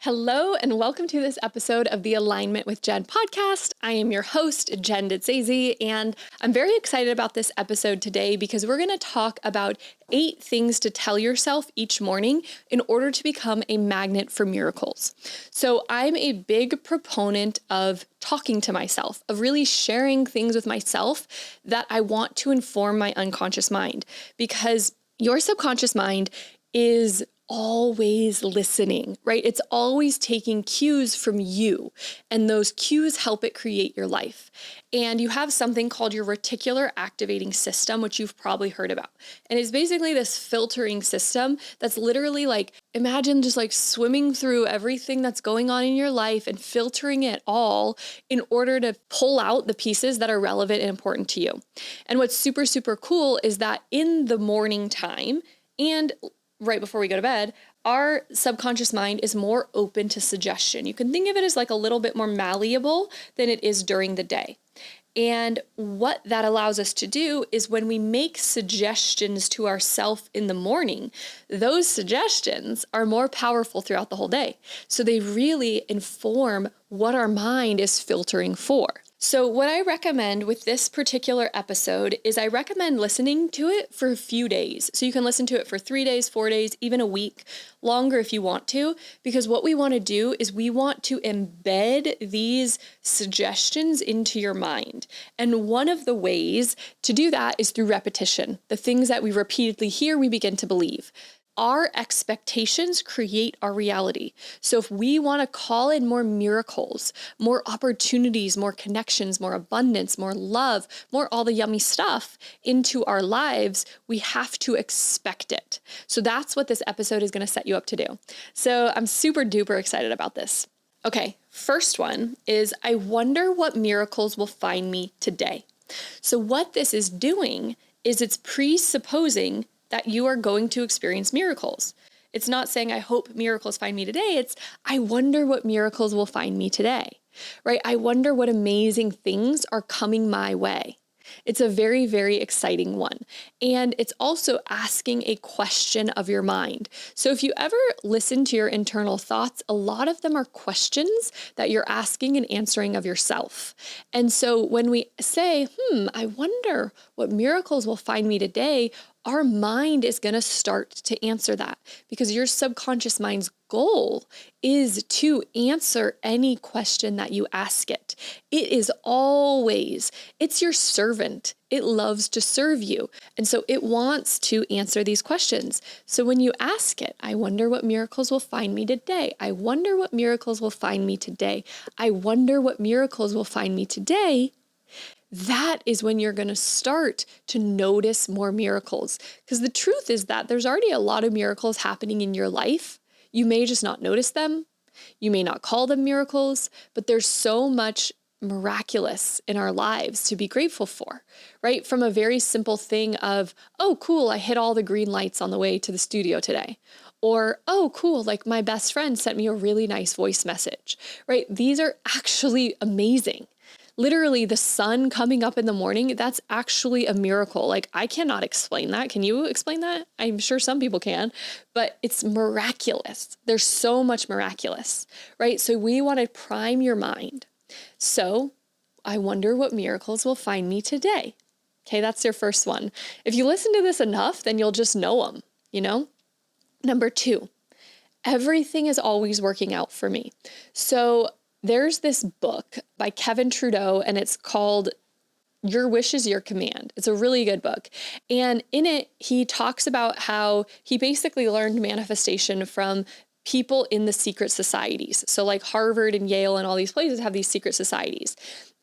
Hello, and welcome to this episode of the Alignment with Jenn podcast. I am your host, Jenn, and I'm very excited about this episode today because we're going to talk about 8 things to tell yourself each morning in order to become a magnet for miracles. So I'm a big proponent of talking to myself, of really sharing things with myself that I want to inform my unconscious mind, because your subconscious mind is always listening, right? It's always taking cues from you, and those cues help it create your life. And you have something called your reticular activating system, which you've probably heard about. And it's basically this filtering system that's literally like, imagine just like swimming through everything that's going on in your life and filtering it all in order to pull out the pieces that are relevant and important to you. And what's super, super cool is that in the morning time and right before we go to bed, our subconscious mind is more open to suggestion. You can think of it as like a little bit more malleable than it is during the day. And what that allows us to do is when we make suggestions to ourselves in the morning, those suggestions are more powerful throughout the whole day. So they really inform what our mind is filtering for. So what I recommend with this particular episode is I recommend listening to it for a few days. So you can listen to it for 3 days, 4 days, even a week, longer if you want to, because what we want to do is we want to embed these suggestions into your mind. And one of the ways to do that is through repetition. The things that we repeatedly hear, we begin to believe. Our expectations create our reality. So if we want to call in more miracles, more opportunities, more connections, more abundance, more love, more all the yummy stuff into our lives, we have to expect it. So that's what this episode is going to set you up to do. So I'm super duper excited about this. Okay, first one is I wonder what miracles will find me today. So what this is doing is it's presupposing that you are going to experience miracles. It's not saying, I hope miracles find me today. It's, I wonder what miracles will find me today, right? I wonder what amazing things are coming my way. It's a very, very exciting one. And it's also asking a question of your mind. So if you ever listen to your internal thoughts, a lot of them are questions that you're asking and answering of yourself. And so when we say, I wonder what miracles will find me today, our mind is going to start to answer that because your subconscious mind's goal is to answer any question that you ask it. It is always, it's your servant. It loves to serve you. And so it wants to answer these questions. So when you ask it, I wonder what miracles will find me today. I wonder what miracles will find me today. I wonder what miracles will find me today. That is when you're going to start to notice more miracles. Because the truth is that there's already a lot of miracles happening in your life. You may just not notice them. You may not call them miracles, but there's so much miraculous in our lives to be grateful for, right? From a very simple thing of, oh, cool, I hit all the green lights on the way to the studio today. Or, oh, cool, like my best friend sent me a really nice voice message, right? These are actually amazing. Literally the sun coming up in the morning, that's actually a miracle. Like I cannot explain that. Can you explain that? I'm sure some people can, but it's miraculous. There's so much miraculous, right? So we want to prime your mind. So I wonder what miracles will find me today. Okay, that's your first one. If you listen to this enough, then you'll just know them, you know? Number 2, everything is always working out for me. So there's this book by Kevin Trudeau, and it's called Your Wish is Your Command. It's a really good book. And in it, he talks about how he basically learned manifestation from people in the secret societies. So like Harvard and Yale and all these places have these secret societies.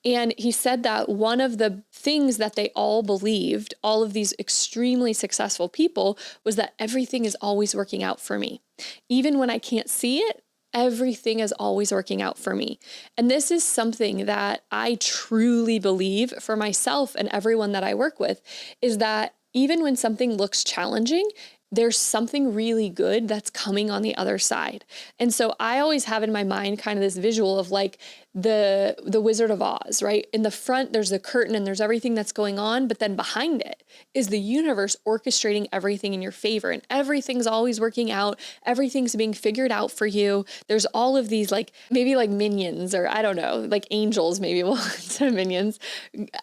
And he said that one of the things that they all believed, all of these extremely successful people, was that everything is always working out for me. Even when I can't see it, everything is always working out for me. And this is something that I truly believe for myself and everyone that I work with, is that even when something looks challenging, there's something really good that's coming on the other side. And so I always have in my mind kind of this visual of like the Wizard of Oz, right? In the front, there's the curtain and there's everything that's going on, but then behind it is the universe orchestrating everything in your favor, and everything's always working out. Everything's being figured out for you. There's all of these like, maybe like minions, or I don't know, like angels, maybe well, instead of minions,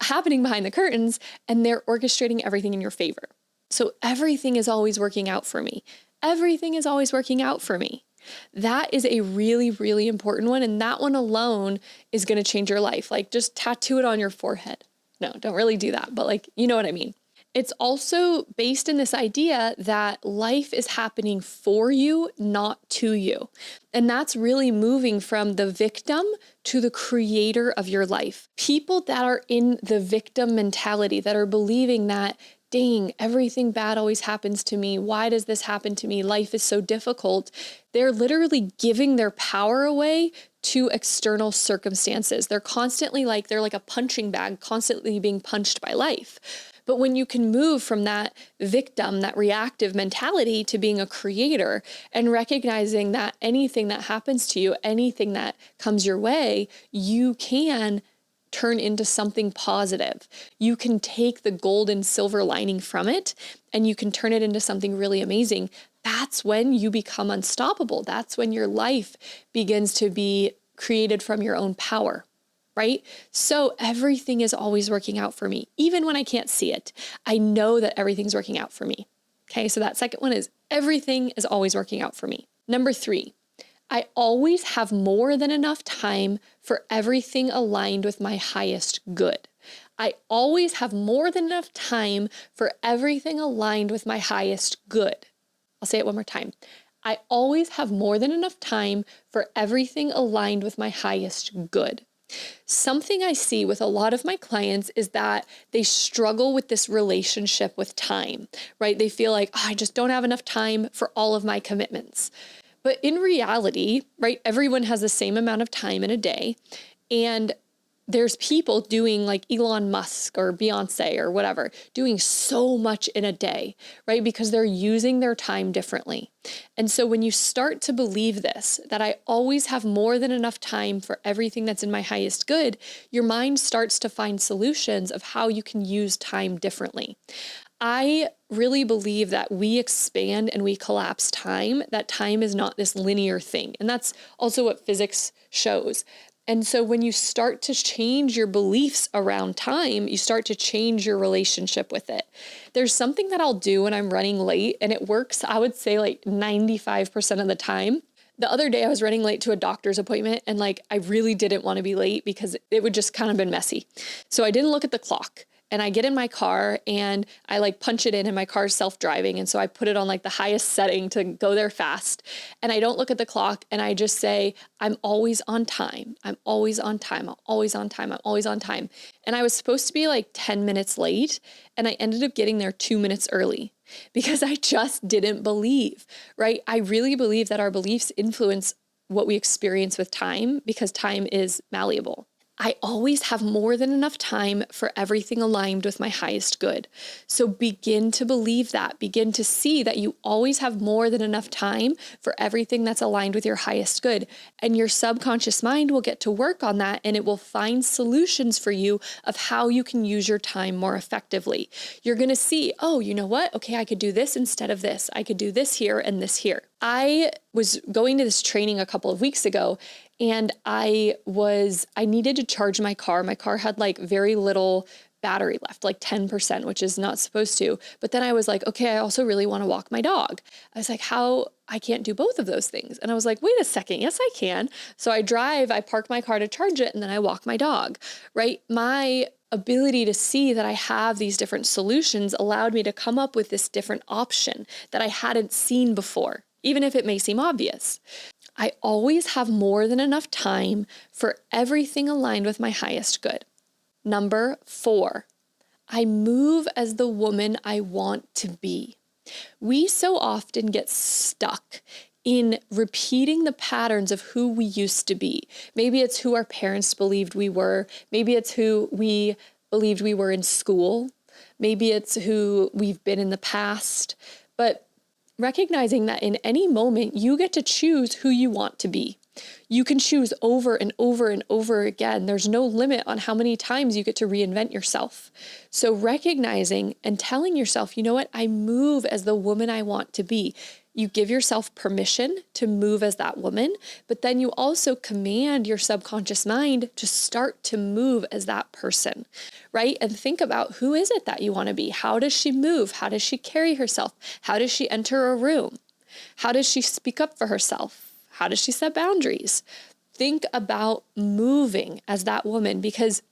happening behind the curtains, and they're orchestrating everything in your favor. So everything is always working out for me. Everything is always working out for me. That is a really, really important one. And that one alone is going to change your life. Like just tattoo it on your forehead. No, don't really do that. But like, you know what I mean? It's also based in this idea that life is happening for you, not to you. And that's really moving from the victim to the creator of your life. People that are in the victim mentality, that are believing that, dang, everything bad always happens to me. Why does this happen to me? Life is so difficult. They're literally giving their power away to external circumstances. They're constantly like, they're like a punching bag, constantly being punched by life. But when you can move from that victim, that reactive mentality to being a creator and recognizing that anything that happens to you, anything that comes your way, you can turn into something positive. You can take the gold and silver lining from it and you can turn it into something really amazing. That's when you become unstoppable. That's when your life begins to be created from your own power, right? So everything is always working out for me. Even when I can't see it, I know that everything's working out for me. Okay, so that second one is everything is always working out for me. Number 3, I always have more than enough time for everything aligned with my highest good. I always have more than enough time for everything aligned with my highest good. I'll say it one more time. I always have more than enough time for everything aligned with my highest good. Something I see with a lot of my clients is that they struggle with this relationship with time, right? They feel like, oh, I just don't have enough time for all of my commitments. But in reality, right, everyone has the same amount of time in a day. And there's people doing like Elon Musk or Beyonce or whatever, doing so much in a day, right? Because they're using their time differently. And so when you start to believe this, that I always have more than enough time for everything that's in my highest good, your mind starts to find solutions of how you can use time differently. I really believe that we expand and we collapse time, that time is not this linear thing. And that's also what physics shows. And so when you start to change your beliefs around time, you start to change your relationship with it. There's something that I'll do when I'm running late, and it works, I would say like 95% of the time. The other day I was running late to a doctor's appointment, and like I really didn't want to be late because it would just kind of been messy. So I didn't look at the clock. And I get in my car and I like punch it in, and my car's self-driving. And so I put it on like the highest setting to go there fast. And I don't look at the clock, and I just say, I'm always on time. I'm always on time. I'm always on time. I'm always on time. And I was supposed to be like 10 minutes late, and I ended up getting there 2 minutes early because I just didn't believe, right? I really believe that our beliefs influence what we experience with time because time is malleable. I always have more than enough time for everything aligned with my highest good. So begin to believe that. Begin to see that you always have more than enough time for everything that's aligned with your highest good. And your subconscious mind will get to work on that, and it will find solutions for you of how you can use your time more effectively. You're going to see, oh, you know what? Okay, I could do this instead of this. I could do this here and this here. I was going to this training a couple of weeks ago, and I needed to charge my car. My car had like very little battery left, like 10%, which is not supposed to. But then I was like, okay, I also really want to walk my dog. I was like, I can't do both of those things. And I was like, wait a second. Yes, I can. So I park my car to charge it, and then I walk my dog, right? My ability to see that I have these different solutions allowed me to come up with this different option that I hadn't seen before, even if it may seem obvious. I always have more than enough time for everything aligned with my highest good. Number 4, I move as the woman I want to be. We so often get stuck in repeating the patterns of who we used to be. Maybe it's who our parents believed we were. Maybe it's who we believed we were in school. Maybe it's who we've been in the past. But recognizing that in any moment, you get to choose who you want to be. You can choose over and over and over again. There's no limit on how many times you get to reinvent yourself. So recognizing and telling yourself, you know what, I move as the woman I want to be. You give yourself permission to move as that woman, but then you also command your subconscious mind to start to move as that person, right? And think about, who is it that you want to be? How does she move? How does she carry herself? How does she enter a room? How does she speak up for herself? How does she set boundaries? Think about moving as that woman, because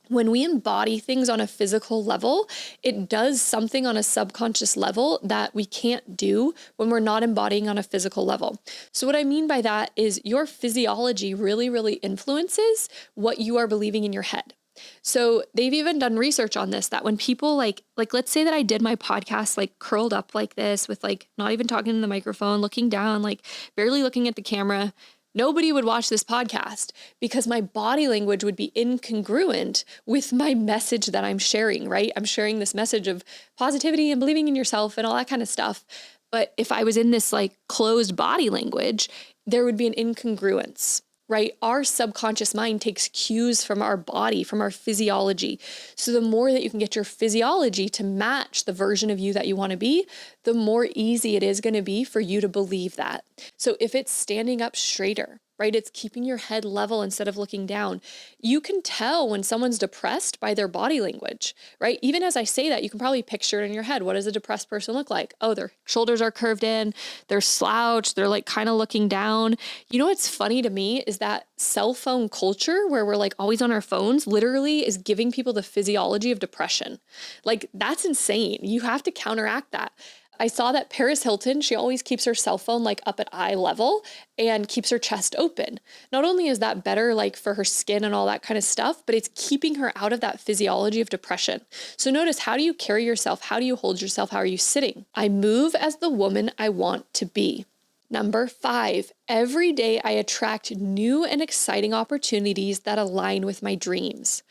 when we embody things on a physical level, it does something on a subconscious level that we can't do when we're not embodying on a physical level. So what I mean by that is your physiology really, really influences what you are believing in your head. So they've even done research on this, that when people like let's say that I did my podcast like curled up like this with like not even talking to the microphone, looking down, like barely looking at the camera, nobody would watch this podcast because my body language would be incongruent with my message that I'm sharing, right? I'm sharing this message of positivity and believing in yourself and all that kind of stuff. But if I was in this like closed body language, there would be an incongruence, right? Our subconscious mind takes cues from our body, from our physiology. So the more that you can get your physiology to match the version of you that you want to be, the more easy it is going to be for you to believe that. So if it's standing up straighter, right? It's keeping your head level instead of looking down. You can tell when someone's depressed by their body language, right? Even as I say that, you can probably picture it in your head. What does a depressed person look like? Oh, their shoulders are curved in, they're slouched, they're like kind of looking down. You know what's funny to me is that cell phone culture where we're like always on our phones literally is giving people the physiology of depression. Like that's insane. You have to counteract that. I saw that Paris Hilton, she always keeps her cell phone like up at eye level and keeps her chest open. Not only is that better like for her skin and all that kind of stuff, but it's keeping her out of that physiology of depression. So notice, how do you carry yourself? How do you hold yourself? How are you sitting? I move as the woman I want to be. Number 5, every day I attract new and exciting opportunities that align with my dreams.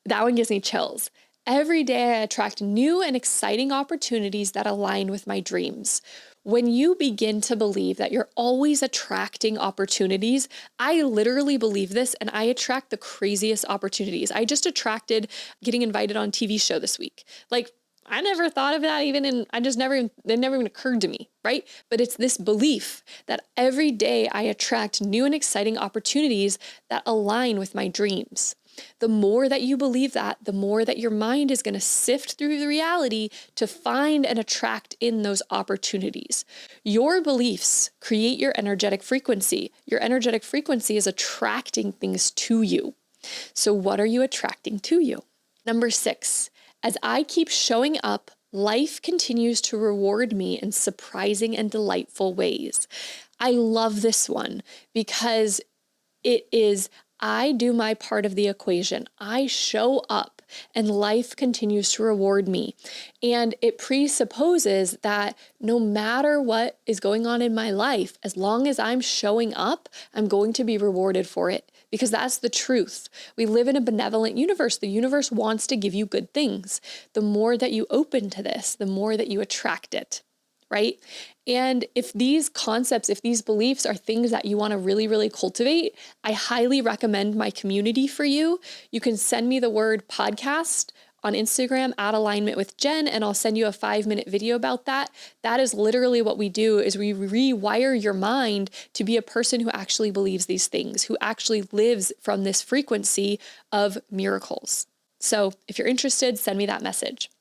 That one gives me chills. Every day I attract new and exciting opportunities that align with my dreams. When you begin to believe that you're always attracting opportunities, I literally believe this and I attract the craziest opportunities. I just attracted getting invited on a TV show this week. Like, I never thought of that it never even occurred to me, right? But it's this belief that every day I attract new and exciting opportunities that align with my dreams. The more that you believe that, the more that your mind is going to sift through the reality to find and attract in those opportunities. Your beliefs create your energetic frequency. Your energetic frequency is attracting things to you. So what are you attracting to you? Number 6, as I keep showing up, life continues to reward me in surprising and delightful ways. I love this one because it is, I do my part of the equation. I show up and life continues to reward me. And it presupposes that no matter what is going on in my life, as long as I'm showing up, I'm going to be rewarded for it. Because that's the truth. We live in a benevolent universe. The universe wants to give you good things. The more that you open to this, the more that you attract it, right? And if these concepts, if these beliefs are things that you want to really, really cultivate, I highly recommend my community for you. You can send me the word podcast on Instagram at Alignment with Jenn, and I'll send you a 5-minute video about that. That is literally what we do, is we rewire your mind to be a person who actually believes these things, who actually lives from this frequency of miracles. So if you're interested, send me that message.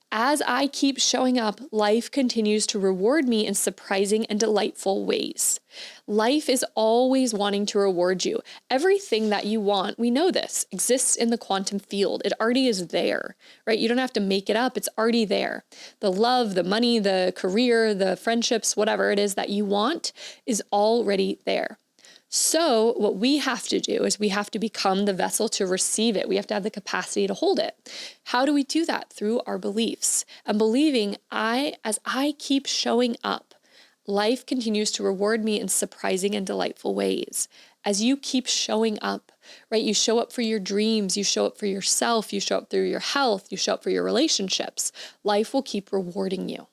As I keep showing up, life continues to reward me in surprising and delightful ways. Life is always wanting to reward you. Everything that you want, we know this, exists in the quantum field. It already is there, right? You don't have to make it up. It's already there. The love, the money, the career, the friendships, whatever it is that you want is already there. So what we have to do is we have to become the vessel to receive it. We have to have the capacity to hold it. How do we do that? Through our beliefs. And believing as I keep showing up, life continues to reward me in surprising and delightful ways. As you keep showing up, right? You show up for your dreams, you show up for yourself, you show up through your health, you show up for your relationships. Life will keep rewarding you.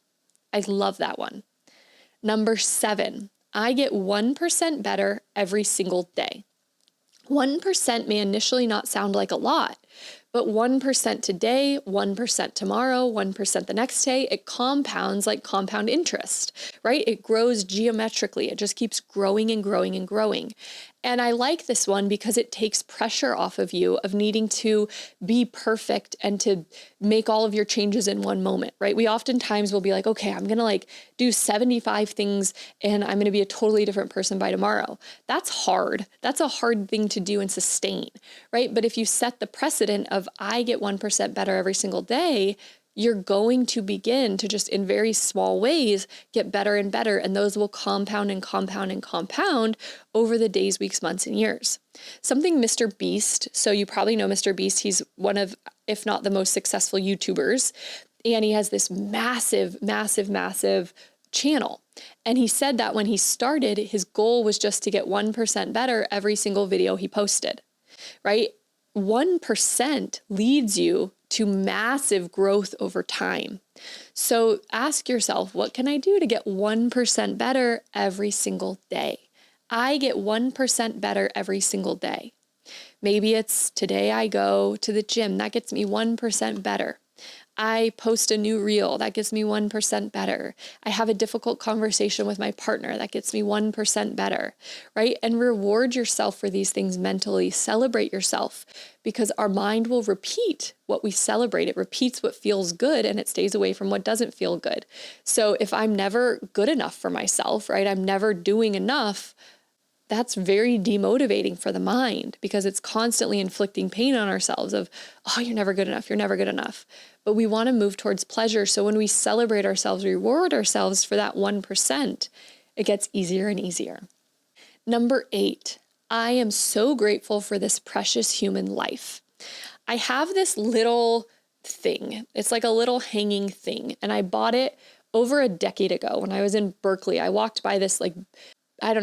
I love that one. Number 7, I get 1% better every single day. 1% may initially not sound like a lot, but 1% today, 1% tomorrow, 1% the next day, it compounds like compound interest, right? It grows geometrically. It just keeps growing and growing and growing. And I like this one because it takes pressure off of you of needing to be perfect and to make all of your changes in one moment, right? We oftentimes will be like, okay, I'm going to like do 75 things and I'm going to be a totally different person by tomorrow. That's hard. That's a hard thing to do and sustain, right? But if you set the precedent of I get 1% better every single day, you're going to begin to just in very small ways get better and better. And those will compound and compound and compound over the days, weeks, months, and years. Something Mr. Beast, so you probably know Mr. Beast, he's one of, if not the most successful YouTubers. And he has this massive, massive, massive channel. And he said that when he started, his goal was just to get 1% better every single video he posted, right? 1% leads you to massive growth over time. So ask yourself, what can I do to get 1% better every single day? I get 1% better every single day. Maybe it's today I go to the gym. That gets me 1% better. I post a new reel, that gets me 1% better. I have a difficult conversation with my partner, that gets me 1% better, right? And reward yourself for these things mentally. Celebrate yourself because our mind will repeat what we celebrate. It repeats what feels good and it stays away from what doesn't feel good. So if I'm never good enough for myself, right? I'm never doing enough. That's very demotivating for the mind because it's constantly inflicting pain on ourselves of, oh, you're never good enough. You're never good enough. But we want to move towards pleasure. So when we celebrate ourselves, reward ourselves for that 1%, it gets easier and easier. Number 8, I am so grateful for this precious human life. I have this little thing. It's like a little hanging thing. And I bought it over a decade ago when I was in Berkeley. I walked by this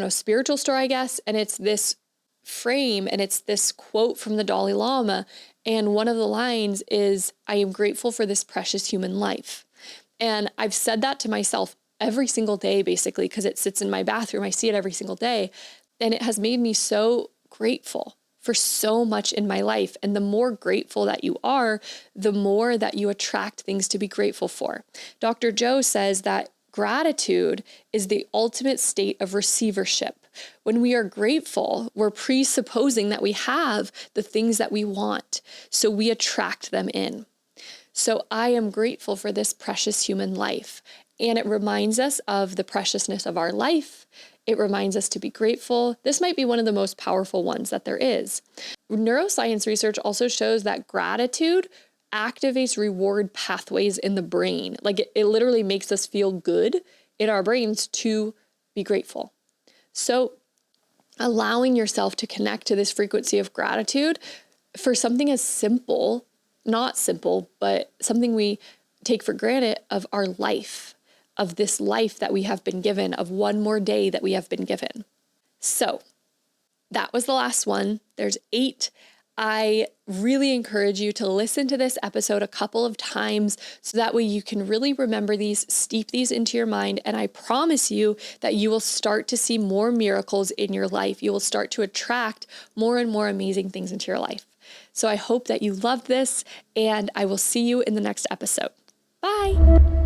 spiritual store, I guess. And it's this frame and it's this quote from the Dalai Lama. And one of the lines is, I am grateful for this precious human life. And I've said that to myself every single day, basically, because it sits in my bathroom. I see it every single day. And it has made me so grateful for so much in my life. And the more grateful that you are, the more that you attract things to be grateful for. Dr. Joe says that gratitude is the ultimate state of receivership. When we are grateful, we're presupposing that we have the things that we want, so we attract them in. So I am grateful for this precious human life, and it reminds us of the preciousness of our life. It reminds us to be grateful. This might be one of the most powerful ones that there is. Neuroscience research also shows that gratitude activates reward pathways in the brain. Like it literally makes us feel good in our brains to be grateful. So allowing yourself to connect to this frequency of gratitude for something as simple, not simple, but something we take for granted of our life, of this life that we have been given, of one more day that we have been given. So that was the last one. There's 8. I really encourage you to listen to this episode a couple of times so that way you can really remember these, steep these into your mind. And I promise you that you will start to see more miracles in your life. You will start to attract more and more amazing things into your life. So I hope that you loved this, and I will see you in the next episode. Bye.